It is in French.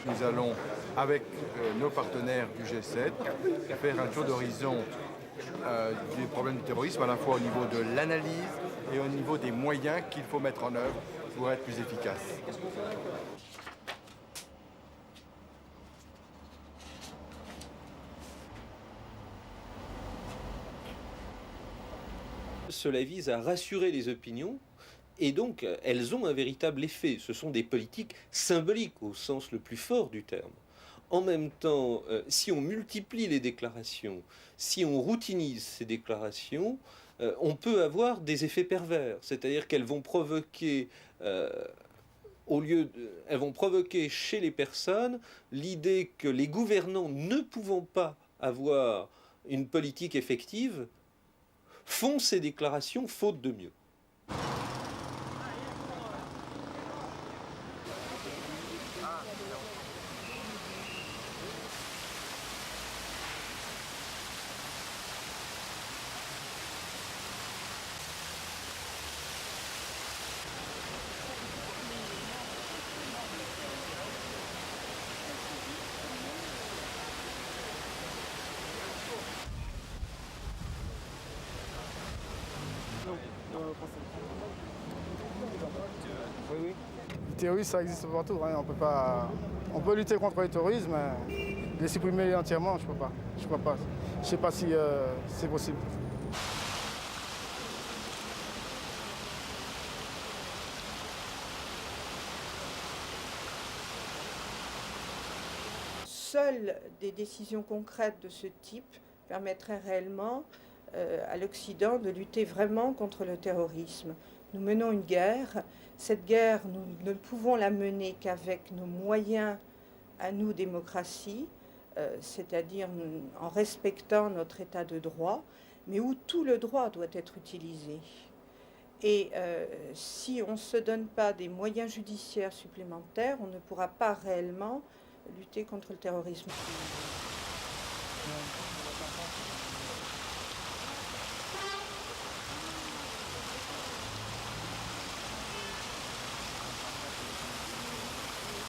Nous allons, avec nos partenaires du G7, faire un tour d'horizon du problème du terrorisme, à la fois au niveau de l'analyse et au niveau des moyens qu'il faut mettre en œuvre pour être plus efficace. Cela vise à rassurer les opinions. Et donc, elles ont un véritable effet. Ce sont des politiques symboliques au sens le plus fort du terme. En même temps, si on multiplie les déclarations, si on routinise ces déclarations, on peut avoir des effets pervers. C'est-à-dire qu'elles vont provoquer, elles vont provoquer chez les personnes l'idée que les gouvernants, ne pouvant pas avoir une politique effective, font ces déclarations faute de mieux. Oui, oui. Le terrorisme, ça existe partout. Hein. On peut lutter contre le terrorisme, mais les supprimer entièrement, je ne peux pas. Je crois pas. Je ne sais pas si c'est possible. Seules des décisions concrètes de ce type permettraient réellement à l'Occident de lutter vraiment contre le terrorisme. Nous menons une guerre. Cette guerre, nous ne pouvons la mener qu'avec nos moyens à nous, démocratie, c'est-à-dire en respectant notre état de droit, mais où tout le droit doit être utilisé. Et si on ne se donne pas des moyens judiciaires supplémentaires, on ne pourra pas réellement lutter contre le terrorisme.